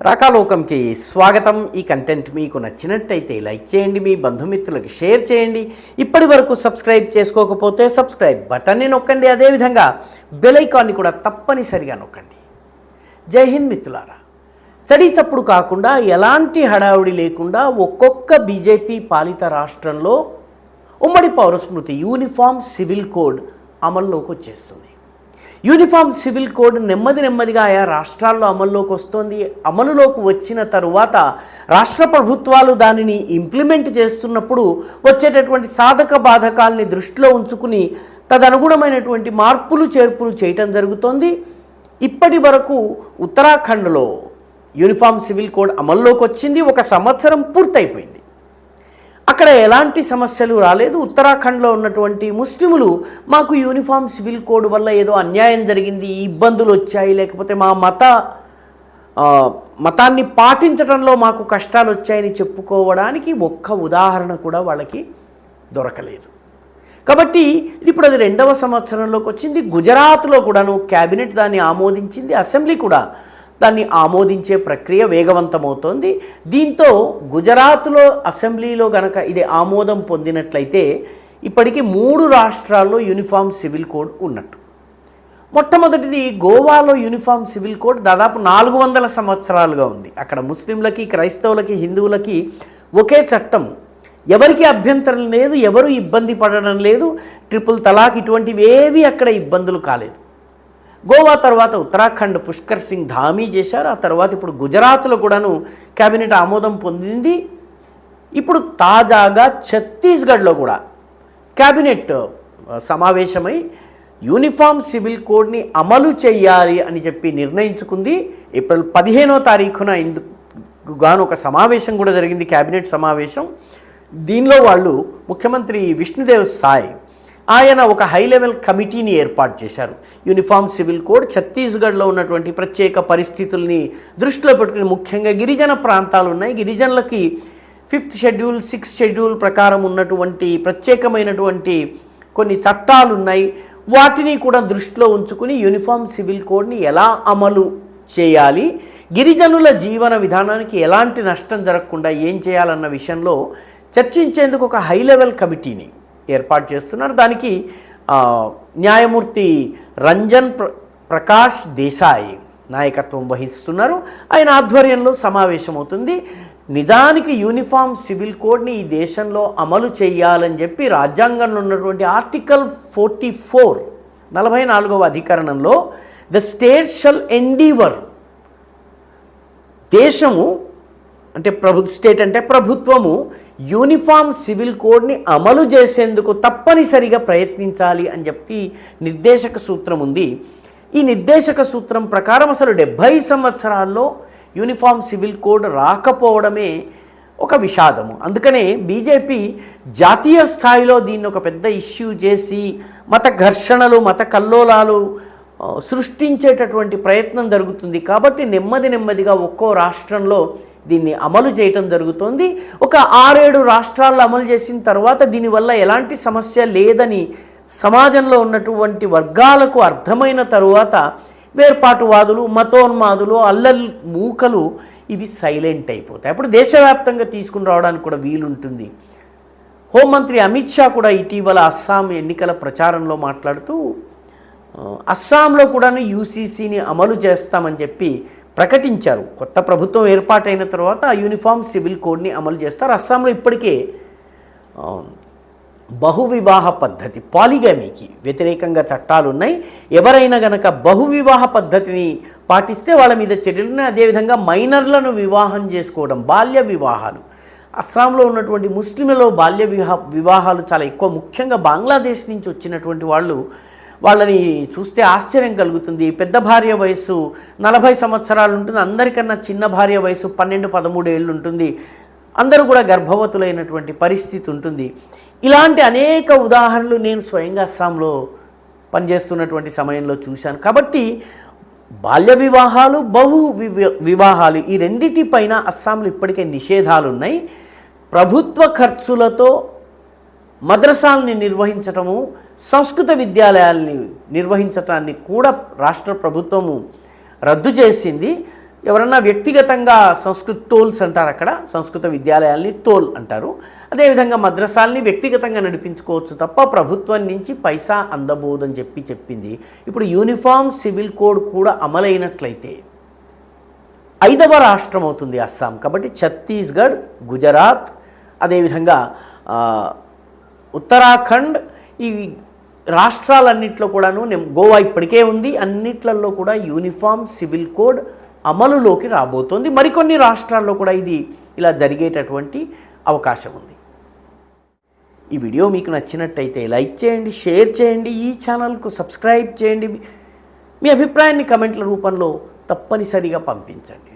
రాకాలోకంకి స్వాగతం. ఈ కంటెంట్ మీకు నచ్చినట్టయితే లైక్ చేయండి, మీ బంధుమిత్రులకు షేర్ చేయండి. ఇప్పటి వరకు సబ్స్క్రైబ్ చేసుకోకపోతే సబ్స్క్రైబ్ బటన్ని నొక్కండి. అదేవిధంగా బెల్ ఐకాన్ని కూడా తప్పనిసరిగా నొక్కండి. జై హింద్ మిత్రులారా. చడి చప్పుడు కాకుండా ఎలాంటి హడావుడి లేకుండా ఒక్కొక్క బీజేపీ పాలిత రాష్ట్రంలో ఉమ్మడి పౌరస్మృతి యూనిఫామ్ సివిల్ కోడ్ అమల్లోకి వచ్చేస్తుంది. యూనిఫామ్ సివిల్ కోడ్ నెమ్మదిగా ఆయా రాష్ట్రాల్లో అమల్లోకి వస్తుంది. అమలులోకి వచ్చిన తరువాత రాష్ట్ర ప్రభుత్వాలు దానిని ఇంప్లిమెంట్ చేస్తున్నప్పుడు వచ్చేటటువంటి సాధక బాధకాల్ని దృష్టిలో ఉంచుకుని తదనుగుణమైనటువంటి మార్పులు చేర్పులు చేయటం జరుగుతోంది. ఇప్పటి వరకు ఉత్తరాఖండ్లో యూనిఫామ్ సివిల్ కోడ్ అమల్లోకి వచ్చింది. 1 సంవత్సరం పూర్తయిపోయింది. అక్కడ ఎలాంటి సమస్యలు రాలేదు. ఉత్తరాఖండ్లో ఉన్నటువంటి ముస్లిములు మాకు యూనిఫామ్ సివిల్ కోడ్ వల్ల ఏదో అన్యాయం జరిగింది, ఇబ్బందులు వచ్చాయి, లేకపోతే మా మతాన్ని పాటించడంలో మాకు కష్టాలు వచ్చాయని చెప్పుకోవడానికి ఒక్క ఉదాహరణ కూడా వాళ్ళకి దొరకలేదు. కాబట్టి ఇప్పుడు అది 2వ సంవత్సరంలోకి వచ్చింది. గుజరాత్లో కూడాను క్యాబినెట్ దాన్ని ఆమోదించింది. అసెంబ్లీ కూడా దాన్ని ఆమోదించే ప్రక్రియ వేగవంతమవుతోంది. దీంతో గుజరాత్లో అసెంబ్లీలో గనక ఇది ఆమోదం పొందినట్లయితే ఇప్పటికీ 3 రాష్ట్రాల్లో యూనిఫామ్ సివిల్ కోడ్ ఉన్నట్టు. మొట్టమొదటిది గోవాలో యూనిఫామ్ సివిల్ కోడ్ దాదాపు 400 సంవత్సరాలుగా ఉంది. అక్కడ ముస్లింలకి, క్రైస్తవులకి, హిందువులకి ఒకే చట్టం. ఎవరికి అభ్యంతరం లేదు, ఎవరు ఇబ్బంది పడడం లేదు. ట్రిపుల్ తలాక్ ఇటువంటివి ఏవి అక్కడ ఇబ్బందులు కాలేదు. గోవా తర్వాత ఉత్తరాఖండ్ పుష్కర్ సింగ్ ధామీ చేశారు. ఆ తర్వాత ఇప్పుడు గుజరాత్లో కూడాను కేబినెట్ ఆమోదం పొందింది. ఇప్పుడు తాజాగా ఛత్తీస్గఢ్లో కూడా కేబినెట్ సమావేశమై యూనిఫామ్ సివిల్ కోడ్ని అమలు చేయాలి అని చెప్పి నిర్ణయించుకుంది. ఏప్రిల్ 15వ తారీఖున ఇందుకు గాను ఒక సమావేశం కూడా జరిగింది, కేబినెట్ సమావేశం. దీనిలో వాళ్ళు ముఖ్యమంత్రి విష్ణుదేవ్ సాయ్ ఆయన ఒక హై లెవెల్ కమిటీని ఏర్పాటు చేశారు. యూనిఫామ్ సివిల్ కోడ్ ఛత్తీస్గఢ్లో ఉన్నటువంటి ప్రత్యేక పరిస్థితుల్ని దృష్టిలో పెట్టుకుని, ముఖ్యంగా గిరిజన ప్రాంతాలు ఉన్నాయి, గిరిజనులకి 5th షెడ్యూల్ 6th షెడ్యూల్ ప్రకారం ఉన్నటువంటి ప్రత్యేకమైనటువంటి కొన్ని చట్టాలు ఉన్నాయి. వాటిని కూడా దృష్టిలో ఉంచుకుని యూనిఫామ్ సివిల్ కోడ్ని ఎలా అమలు చేయాలి, గిరిజనుల జీవన విధానానికి ఎలాంటి నష్టం జరగకుండా ఏం చేయాలన్న విషయంలో చర్చించేందుకు ఒక హై లెవెల్ కమిటీని ఏర్పాటు చేస్తున్నారు. దానికి న్యాయమూర్తి రంజన్ ప్రకాష్ దేశాయ్ నాయకత్వం వహిస్తున్నారు. ఆయన ఆధ్వర్యంలో సమావేశం అవుతుంది. నిజానికి యూనిఫామ్ సివిల్ కోడ్ని ఈ దేశంలో అమలు చేయాలని చెప్పి రాజ్యాంగంలో ఉన్నటువంటి ఆర్టికల్ 44 44వ అధికరణంలో ద స్టేట్ షల్ ఎండీవర్, దేశము అంటే స్టేట్ అంటే ప్రభుత్వము యూనిఫామ్ సివిల్ కోడ్ని అమలు చేసేందుకు తప్పనిసరిగా ప్రయత్నించాలి అని చెప్పి నిర్దేశక సూత్రం ఉంది. ఈ నిర్దేశక సూత్రం ప్రకారం అసలు 70 సంవత్సరాల్లో యూనిఫామ్ సివిల్ కోడ్ రాకపోవడమే ఒక విషాదము. అందుకనే బీజేపీ జాతీయ స్థాయిలో దీన్ని ఒక పెద్ద ఇష్యూ చేసి మత ఘర్షణలు, మత కల్లోలాలు సృష్టించేటటువంటి ప్రయత్నం జరుగుతుంది. కాబట్టి నెమ్మదిగా ఒక్కో రాష్ట్రంలో దీన్ని అమలు చేయటం జరుగుతోంది. ఒక 6-7 రాష్ట్రాల్లో అమలు చేసిన తర్వాత దీనివల్ల ఎలాంటి సమస్య లేదని సమాజంలో ఉన్నటువంటి వర్గాలకు అర్థమైన తరువాత వేర్పాటువాదులు, మతోన్మాదులు, అల్లల్ మూకలు ఇవి సైలెంట్ అయిపోతాయి. అప్పుడు దేశవ్యాప్తంగా తీసుకుని రావడానికి కూడా వీలుంటుంది. హోంమంత్రి అమిత్ షా కూడా ఇటీవల అస్సాం ఎన్నికల ప్రచారంలో మాట్లాడుతూ అస్సాంలో కూడా యూసీసీని అమలు చేస్తామని చెప్పి ప్రకటించారు. కొత్త ప్రభుత్వం ఏర్పాటైన తర్వాత యూనిఫామ్ సివిల్ కోడ్ని అమలు చేస్తారు. అస్సాంలో ఇప్పటికే బహువివాహ పద్ధతి, పాలిగమీకి వ్యతిరేకంగా చట్టాలు ఉన్నాయి. ఎవరైనా గనక బహువివాహ పద్ధతిని పాటిస్తే వాళ్ళ మీద చర్యలు ఉన్నాయి. అదేవిధంగా మైనర్లను వివాహం చేసుకోవడం, బాల్య వివాహాలు. అస్సాంలో ఉన్నటువంటి ముస్లింలలో బాల్య వివాహాలు చాలా ఎక్కువ. ముఖ్యంగా బంగ్లాదేశ్ నుంచి వచ్చినటువంటి వాళ్ళని చూస్తే ఆశ్చర్యం కలుగుతుంది. పెద్ద భార్య వయసు 40 సంవత్సరాలు ఉంటుంది, అందరికన్నా చిన్న భార్య వయసు 12-13 ఏళ్ళు ఉంటుంది. అందరూ కూడా గర్భవతులైనటువంటి పరిస్థితి ఉంటుంది. ఇలాంటి అనేక ఉదాహరణలు నేను స్వయంగా అస్సాంలో పనిచేస్తున్నటువంటి సమయంలో చూశాను. కాబట్టి బాల్య వివాహాలు, వివాహాలు ఈ రెండిటిపైన అస్సాంలో ఇప్పటికే నిషేధాలు ఉన్నాయి. ప్రభుత్వ ఖర్చులతో మద్రసాలని నిర్వహించటము, సంస్కృత విద్యాలయాల్ని నిర్వహించటాన్ని కూడా రాష్ట్ర ప్రభుత్వము రద్దు చేసింది. ఎవరన్నా వ్యక్తిగతంగా సంస్కృత్ టోల్స్ అంటారు, అక్కడ సంస్కృత విద్యాలయాల్ని తోల్ అంటారు. అదేవిధంగా మద్రసాల్ని వ్యక్తిగతంగా నడిపించుకోవచ్చు తప్ప ప్రభుత్వం నుంచి పైసా అందబోదని చెప్పింది. ఇప్పుడు యూనిఫామ్ సివిల్ కోడ్ కూడా అమలైనట్లయితే 5వ రాష్ట్రం అవుతుంది అస్సాం. కాబట్టి ఛత్తీస్గఢ్, గుజరాత్, అదేవిధంగా ఉత్తరాఖండ్, ఈ రాష్ట్రాలన్నింటిలో కూడాను, గోవా ఇప్పటికే ఉంది, అన్నిట్లలో కూడా యూనిఫామ్ సివిల్ కోడ్ అమలులోకి రాబోతోంది. మరికొన్ని రాష్ట్రాల్లో కూడా ఇది ఇలా జరిగేటటువంటి అవకాశం ఉంది. ఈ వీడియో మీకు నచ్చినట్టయితే లైక్ చేయండి, షేర్ చేయండి, ఈ ఛానల్కు సబ్స్క్రైబ్ చేయండి. మీ అభిప్రాయాన్ని కమెంట్ల రూపంలో తప్పనిసరిగా పంపించండి.